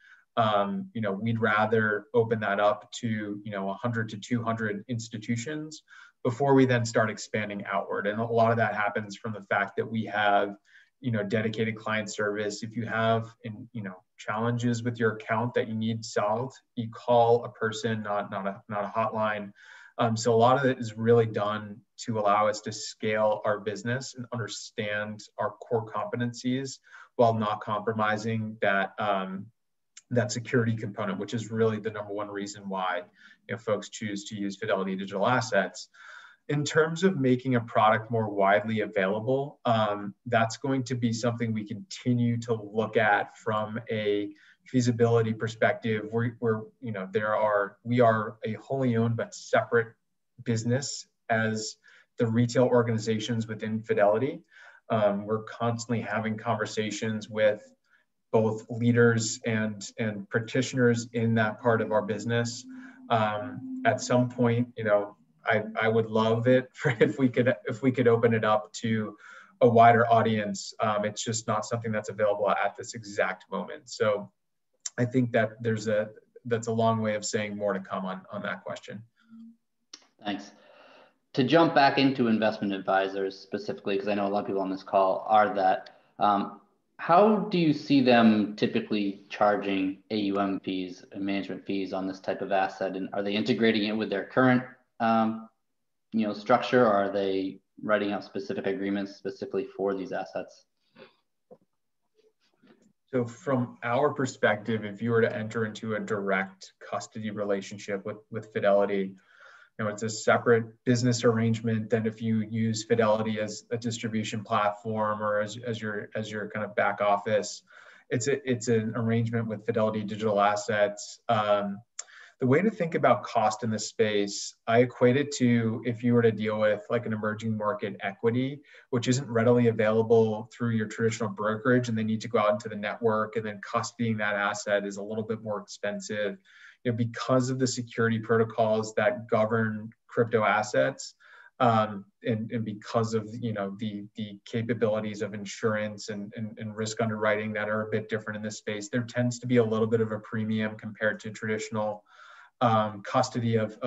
We'd rather open that up to 100 to 200 institutions before we then start expanding outward. And a lot of that happens from the fact that we have dedicated client service. If you have challenges with your account that you need solved, you call a person, not a hotline. So a lot of it is really done to allow us to scale our business and understand our core competencies while not compromising that security component, which is really the number one reason why folks choose to use Fidelity Digital Assets. In terms of making a product more widely available, that's going to be something we continue to look at from a feasibility perspective. We are a wholly owned but separate business as the retail organizations within Fidelity. We're constantly having conversations with both leaders and practitioners in that part of our business. At some point, I would love it if we could open it up to a wider audience. It's just not something that's available at this exact moment. So I think that that's a long way of saying more to come on that question. Thanks. To jump back into investment advisors specifically, because I know a lot of people on this call are that, how do you see them typically charging AUM fees and management fees on this type of asset? And are they integrating it with their current structure, or are they writing out specific agreements specifically for these assets? So from our perspective, if you were to enter into a direct custody relationship with Fidelity, it's a separate business arrangement than if you use Fidelity as a distribution platform or as your kind of back office. It's an arrangement with Fidelity Digital Assets. The way to think about cost in this space, I equate it to if you were to deal with like an emerging market equity, which isn't readily available through your traditional brokerage, and they need to go out into the network, and then custodying that asset is a little bit more expensive. Because of the security protocols that govern crypto assets, and because of the capabilities of insurance and risk underwriting that are a bit different in this space, there tends to be a little bit of a premium compared to traditional custody of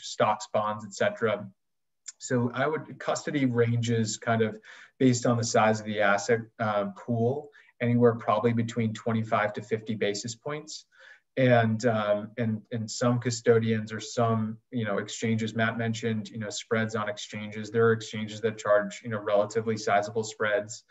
stocks, bonds, etc. So custody ranges kind of based on the size of the asset pool, anywhere probably between 25 to 50 basis points. And some custodians or some exchanges, Matt mentioned spreads on exchanges. There are exchanges that charge relatively sizable spreads,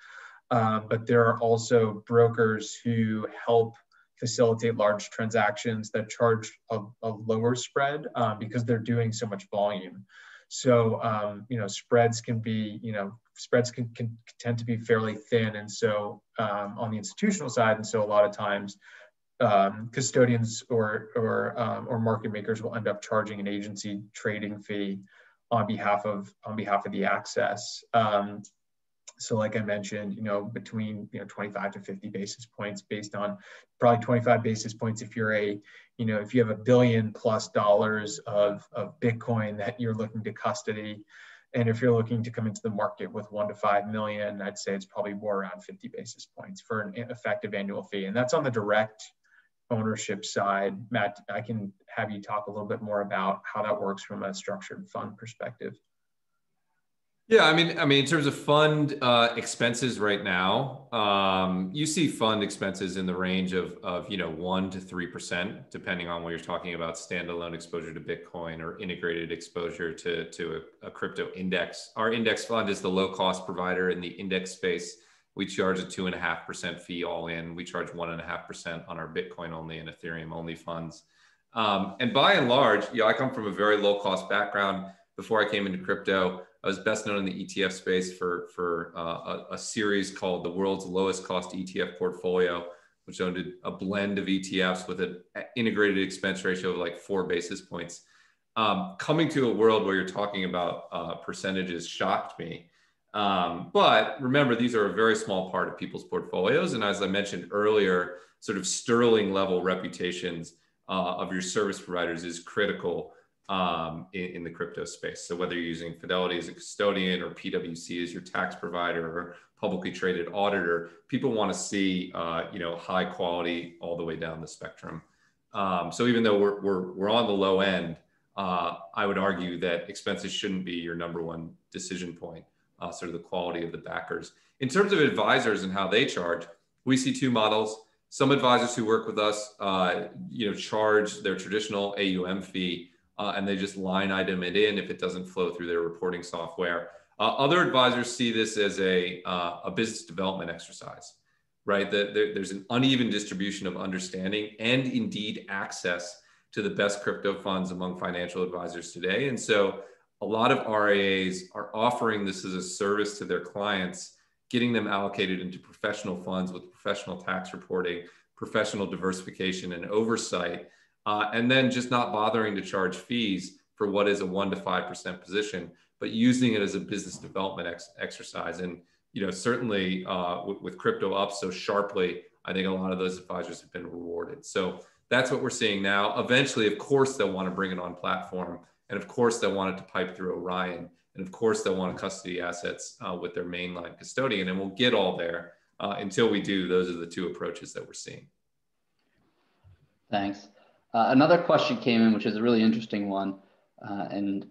but there are also brokers who help facilitate large transactions that charge a lower spread because they're doing so much volume. So spreads can tend to be fairly thin, and so on the institutional side, and so a lot of times custodians or market makers will end up charging an agency trading fee on behalf of the access. So like I mentioned, between 25 to 50 basis points, based on probably 25 basis points if you're if you have $1 billion+ of Bitcoin that you're looking to custody. And if you're looking to come into the market with 1 to 5 million, I'd say it's probably more around 50 basis points for an effective annual fee. And that's on the direct ownership side. Matt, I can have you talk a little bit more about how that works from a structured fund perspective. Yeah, I mean, in terms of fund expenses right now, you see fund expenses in the range of 1% to 3%, depending on what you're talking about, standalone exposure to Bitcoin or integrated exposure to a crypto index. Our index fund is the low-cost provider in the index space. We charge a 2.5% fee all in. We charge 1.5% on our Bitcoin only and Ethereum only funds. And by and large, I come from a very low cost background. Before I came into crypto, I was best known in the ETF space for a series called the World's Lowest Cost ETF Portfolio, which owned a blend of ETFs with an integrated expense ratio of like 4 basis points. Coming to a world where you're talking about percentages shocked me. But remember, these are a very small part of people's portfolios. And as I mentioned earlier, sort of sterling level reputations of your service providers is critical in the crypto space. So whether you're using Fidelity as a custodian or PwC as your tax provider or publicly traded auditor, people want to see high quality all the way down the spectrum. So even though we're on the low end, I would argue that expenses shouldn't be your number one decision point, sort of the quality of the backers. In terms of advisors and how they charge, we see two models. Some advisors who work with us, charge their traditional AUM fee, and they just line item it in if it doesn't flow through their reporting software. Other advisors see this as a business development exercise, right? There's an uneven distribution of understanding and indeed access to the best crypto funds among financial advisors today. And so a lot of RIAs are offering this as a service to their clients, getting them allocated into professional funds with professional tax reporting, professional diversification and oversight, and then just not bothering to charge fees for what is a 1% to 5% position, but using it as a business development exercise. And certainly with crypto up so sharply, I think a lot of those advisors have been rewarded. So that's what we're seeing now. Eventually, of course, they'll want to bring it on platform. And of course, they'll want it to pipe through Orion. And of course, they'll want to custody assets with their mainline custodian. And we'll get all there. Until we do, those are the two approaches that we're seeing. Thanks. Another question came in, which is a really interesting one. You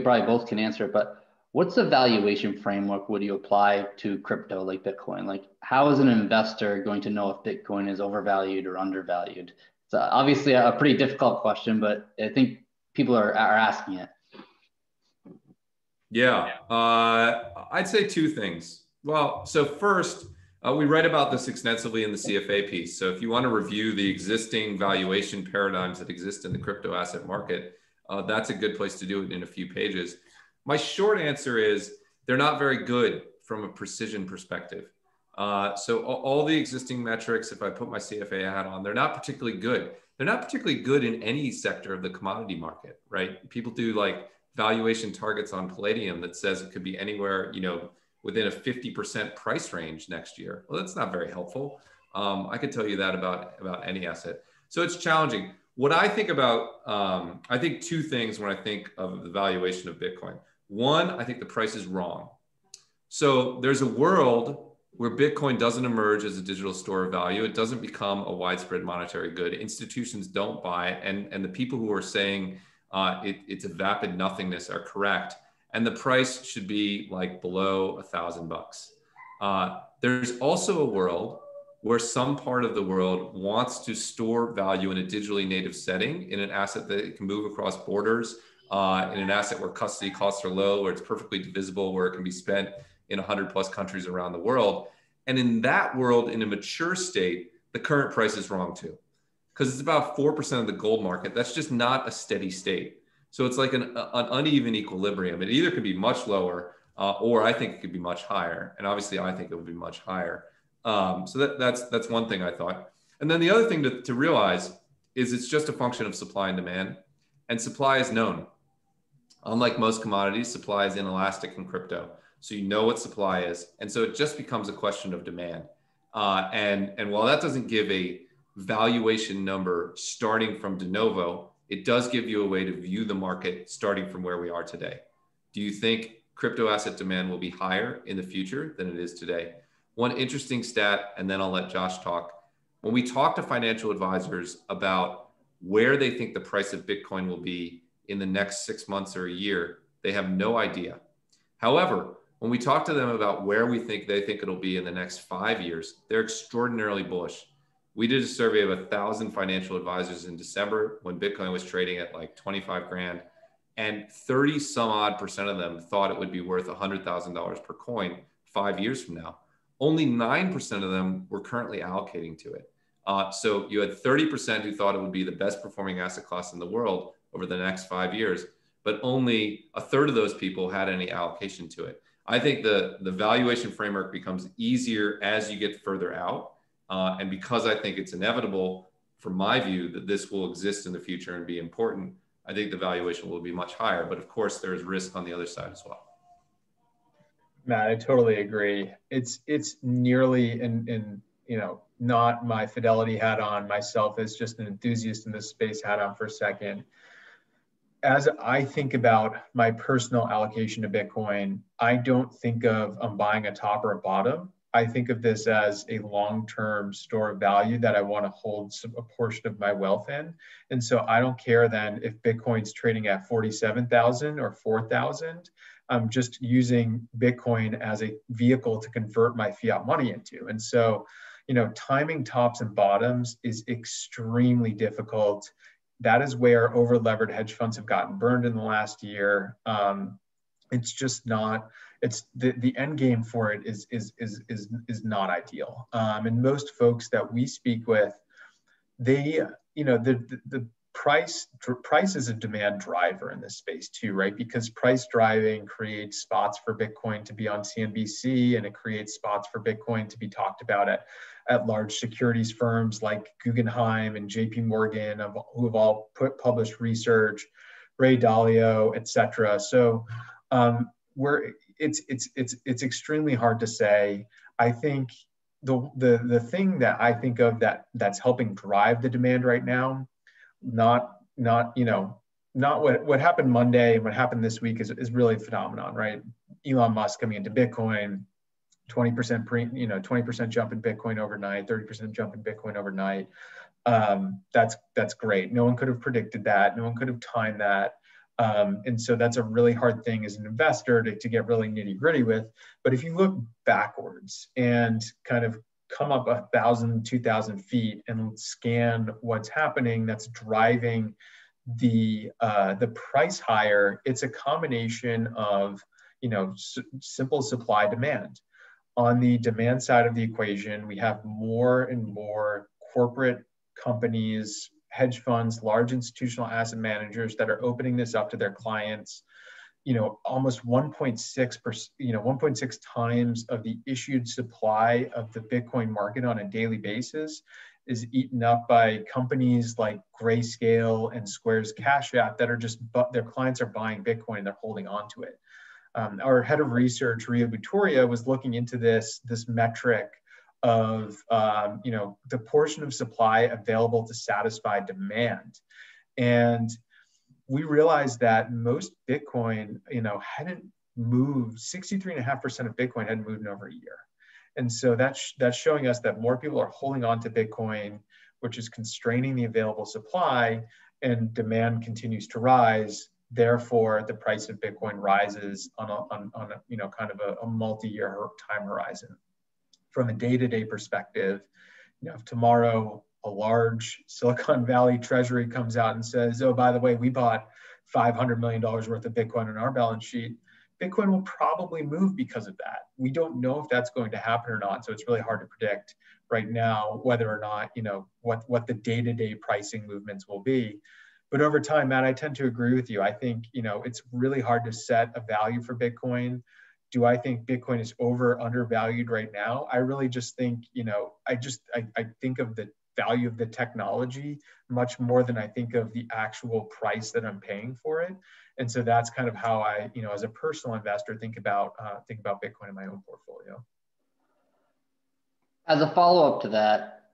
probably both can answer it, but what's the valuation framework would you apply to crypto like Bitcoin? Like, how is an investor going to know if Bitcoin is overvalued or undervalued? It's obviously a pretty difficult question, but I think people are asking it. Yeah, I'd say two things. Well, so first, we write about this extensively in the CFA piece. So if you want to review the existing valuation paradigms that exist in the crypto asset market, that's a good place to do it in a few pages. My short answer is they're not very good from a precision perspective. So all the existing metrics, if I put my CFA hat on, they're not particularly good. They're not particularly good in any sector of the commodity market, right? People do like valuation targets on Palladium that says it could be anywhere, within a 50% price range next year. Well, that's not very helpful. I could tell you that about any asset. So it's challenging. What I think about, I think two things when I think of the valuation of Bitcoin. One, I think the price is wrong. So there's a world where Bitcoin doesn't emerge as a digital store of value. It doesn't become a widespread monetary good. Institutions don't buy it. And the people who are saying it's a vapid nothingness are correct. And the price should be like below $1,000. There's also a world where some part of the world wants to store value in a digitally native setting, in an asset that can move across borders, in an asset where custody costs are low, where it's perfectly divisible, where it can be spent in 100+ countries around the world. And in that world, in a mature state, the current price is wrong too, because it's about 4% of the gold market. That's just not a steady state. So it's like an uneven equilibrium. It either could be much lower, or I think it could be much higher. And obviously, I think it would be much higher. So that's one thing I thought. And then the other thing to realize is it's just a function of supply and demand. And supply is known. Unlike most commodities, supply is inelastic in crypto. So you know what supply is. And so it just becomes a question of demand. And while that doesn't give a valuation number starting from de novo, it does give you a way to view the market starting from where we are today. Do you think crypto asset demand will be higher in the future than it is today? One interesting stat, and then I'll let Josh talk. When we talk to financial advisors about where they think the price of Bitcoin will be in the next 6 months or a year, they have no idea. However, when we talk to them about where they think it'll be in the next 5 years, they're extraordinarily bullish. We did a survey of 1,000 financial advisors in December when Bitcoin was trading at like 25 grand, and 30 some odd% of them thought it would be worth $100,000 per coin 5 years from now. Only 9% of them were currently allocating to it. So you had 30% who thought it would be the best performing asset class in the world over the next 5 years, but only a third of those people had any allocation to it. I think the valuation framework becomes easier as you get further out. And because I think it's inevitable, from my view, that this will exist in the future and be important, I think the valuation will be much higher. But of course, there is risk on the other side as well. Matt, I totally agree. It's nearly and not my Fidelity hat on, myself as just an enthusiast in this space hat on for a second. As I think about my personal allocation to Bitcoin, I don't think of buying a top or a bottom. I think of this as a long-term store of value that I want to hold a portion of my wealth in. And so I don't care then if Bitcoin's trading at 47,000 or 4,000. I'm just using Bitcoin as a vehicle to convert my fiat money into. And so, timing tops and bottoms is extremely difficult. That is where over-levered hedge funds have gotten burned in the last year. It's just not. It's the end game for it is not ideal. And most folks that we speak with, they the price is a demand driver in this space too, right? Because price driving creates spots for Bitcoin to be on CNBC, and it creates spots for Bitcoin to be talked about at large securities firms like Guggenheim and JP Morgan, who have all published research, Ray Dalio, et cetera. So it's extremely hard to say. I think the thing that I think of that's helping drive the demand right now, not what happened Monday and what happened this week is really a phenomenon, right? Elon Musk coming into Bitcoin, 20% jump in Bitcoin overnight, 30% jump in Bitcoin overnight. That's great. No one could have predicted that. No one could have timed that. And so that's a really hard thing as an investor to get really nitty gritty with. But if you look backwards and kind of come up 1,000, 2,000 feet and scan what's happening that's driving the price higher, it's a combination of simple supply demand. On the demand side of the equation, we have more and more corporate companies, hedge funds, large institutional asset managers that are opening this up to their clients. Almost 1.6 times of the issued supply of the Bitcoin market on a daily basis is eaten up by companies like Grayscale and Square's Cash App that are their clients are buying Bitcoin and they're holding on to it. Our head of research, Ria Butoria, was looking into this metric of the portion of supply available to satisfy demand. And we realized that most Bitcoin, hadn't moved, 63.5% of Bitcoin hadn't moved in over a year. And so that's showing us that more people are holding on to Bitcoin, which is constraining the available supply, and demand continues to rise. Therefore, the price of Bitcoin rises on a kind of a multi-year time horizon. From a day-to-day perspective, if tomorrow a large Silicon Valley treasury comes out and says, oh, by the way, we bought $500 million worth of Bitcoin on our balance sheet, Bitcoin will probably move because of that. We don't know if that's going to happen or not. So it's really hard to predict right now whether or not, what the day-to-day pricing movements will be. But over time, Matt, I tend to agree with you. I think, it's really hard to set a value for Bitcoin. Do I think Bitcoin is undervalued right now? I really just think, I think of the value of the technology much more than I think of the actual price that I'm paying for it. And so that's kind of how I, as a personal investor, think about Bitcoin in my own portfolio. As a follow-up to that,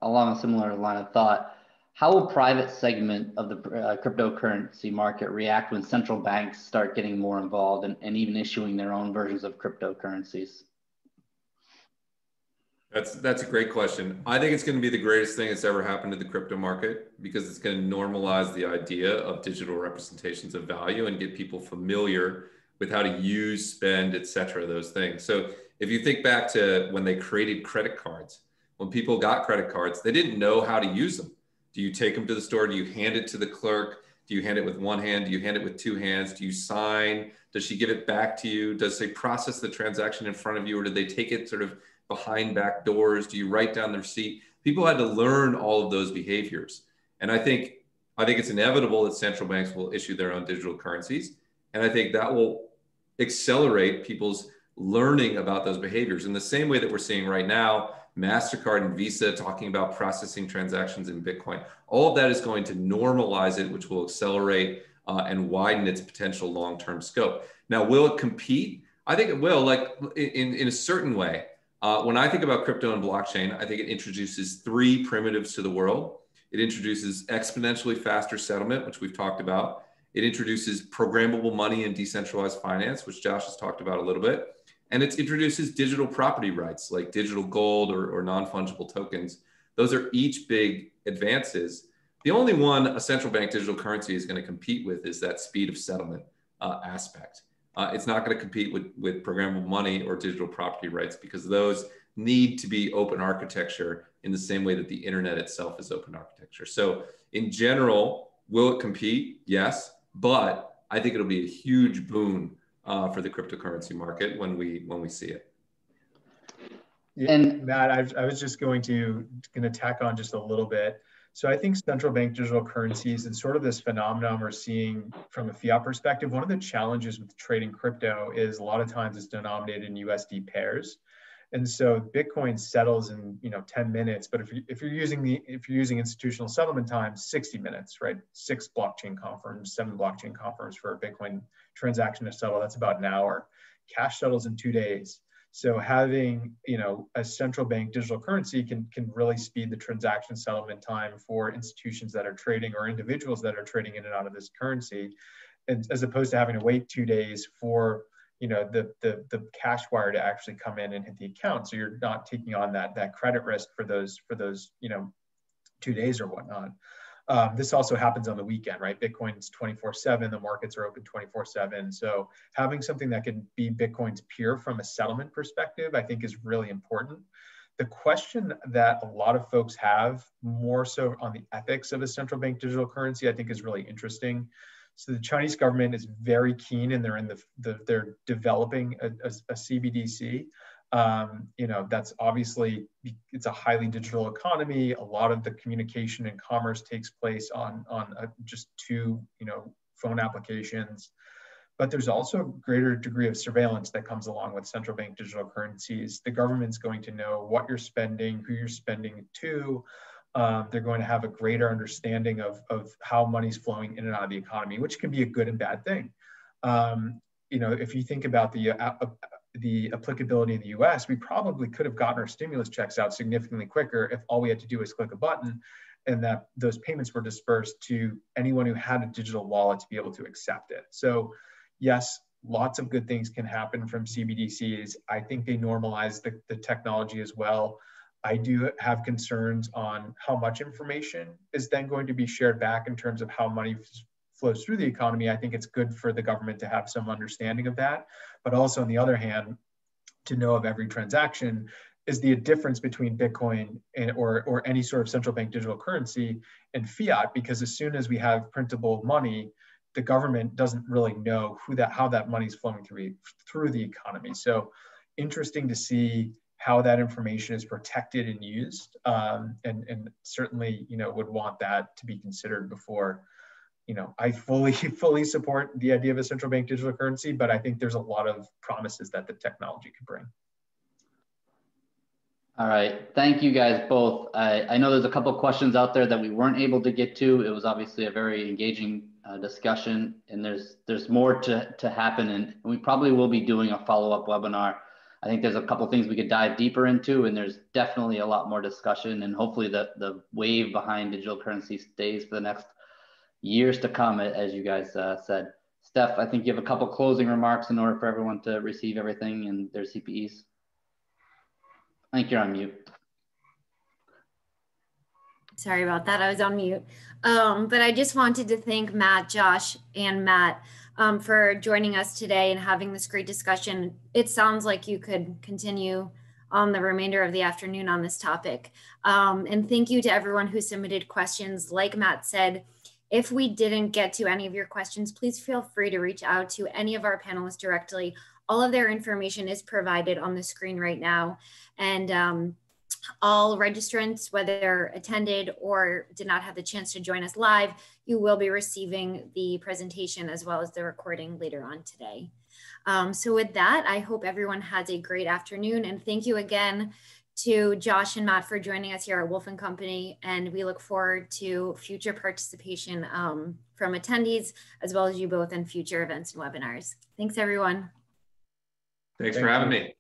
along a similar line of thought, how will private segment of the cryptocurrency market react when central banks start getting more involved and even issuing their own versions of cryptocurrencies? That's a great question. I think it's going to be the greatest thing that's ever happened to the crypto market, because it's going to normalize the idea of digital representations of value and get people familiar with how to use, spend, et cetera, those things. So if you think back to when they created credit cards, when people got credit cards, they didn't know how to use them. Do you take them to the store? Do you hand it to the clerk? Do you hand it with one hand? Do you hand it with two hands? Do you sign? Does she give it back to you? Does they process the transaction in front of you, or do they take it sort of behind back doors? Do you write down the receipt? people had to learn all of those behaviors. And I think it's inevitable that central banks will issue their own digital currencies. And I think that will accelerate people's learning about those behaviors in the same way that we're seeing right now, MasterCard and Visa talking about processing transactions in Bitcoin. All of that is going to normalize it, which will accelerate and widen its potential long-term scope. Now, will it compete? I think it will, like in a certain way. When I think about crypto and blockchain, I think it introduces three primitives to the world. It introduces exponentially faster settlement, which we've talked about. It introduces programmable money and decentralized finance, which Josh has talked about a little bit. And it introduces digital property rights like digital gold or non-fungible tokens. Those are each big advances. The only one a central bank digital currency is going to compete with is that speed of settlement aspect. It's not going to compete with programmable money or digital property rights because those need to be open architecture in the same way that the internet itself is open architecture. So in general, will it compete? Yes, but I think it'll be a huge boon for the cryptocurrency market when we see it. And Matt, I was just going to tack on just a little bit. So I think central bank digital currencies and sort of this phenomenon we're seeing from a fiat perspective, one of the challenges with trading crypto is a lot of times it's denominated in USD pairs. And so Bitcoin settles in 10 minutes, but if you're using institutional settlement time, 60 minutes, right? 6 blockchain confirms, 7 blockchain confirms for a Bitcoin transaction to settle. That's about an hour. Cash settles in 2 days. So having a central bank digital currency can really speed the transaction settlement time for institutions that are trading or individuals that are trading in and out of this currency, and as opposed to having to wait 2 days for the cash wire to actually come in and hit the account. So you're not taking on that credit risk for those 2 days or whatnot. This also happens on the weekend, right? Bitcoin's 24/7, the markets are open 24/7. So having something that can be Bitcoin's peer from a settlement perspective, I think is really important. The question that a lot of folks have more so on the ethics of a central bank digital currency, I think is really interesting. So the Chinese government is very keen, and they're developing a CBDC. That's obviously, it's a highly digital economy. A lot of the communication and commerce takes place on just 2 phone applications. But there's also a greater degree of surveillance that comes along with central bank digital currencies. The government's going to know what you're spending, who you're spending it to. They're going to have a greater understanding of how money's flowing in and out of the economy, which can be a good and bad thing. If you think about the applicability in the US, we probably could have gotten our stimulus checks out significantly quicker if all we had to do was click a button and that those payments were dispersed to anyone who had a digital wallet to be able to accept it. So yes, lots of good things can happen from CBDCs. I think they normalize the technology as well. I do have concerns on how much information is then going to be shared back in terms of how money flows through the economy. I think it's good for the government to have some understanding of that. But also on the other hand, to know of every transaction is the difference between Bitcoin or any sort of central bank digital currency and fiat, because as soon as we have printable money, the government doesn't really know how that money is flowing through the economy. So interesting to see how that information is protected and used, and certainly would want that to be considered before. I fully support the idea of a central bank digital currency, but I think there's a lot of promises that the technology could bring. All right, thank you guys both. I know there's a couple of questions out there that we weren't able to get to. It was obviously a very engaging discussion, and there's more to happen, and we probably will be doing a follow-up webinar. I think there's a couple of things we could dive deeper into, and there's definitely a lot more discussion, and hopefully the wave behind digital currency stays for the next years to come, as you guys said. Steph, I think you have a couple closing remarks in order for everyone to receive everything in their CPEs. I think you're on mute. Sorry about that, I was on mute. But I just wanted to thank Matt, Josh, and Matt for joining us today and having this great discussion. It sounds like you could continue on the remainder of the afternoon on this topic. And thank you to everyone who submitted questions. Like Matt said, if we didn't get to any of your questions, please feel free to reach out to any of our panelists directly. All of their information is provided on the screen right now. And All registrants, whether attended or did not have the chance to join us live, you will be receiving the presentation as well as the recording later on today. So with that, I hope everyone has a great afternoon, and thank you again to Josh and Matt for joining us here at Wolf & Company, and we look forward to future participation from attendees as well as you both in future events and webinars. Thanks, everyone. Thanks for having me.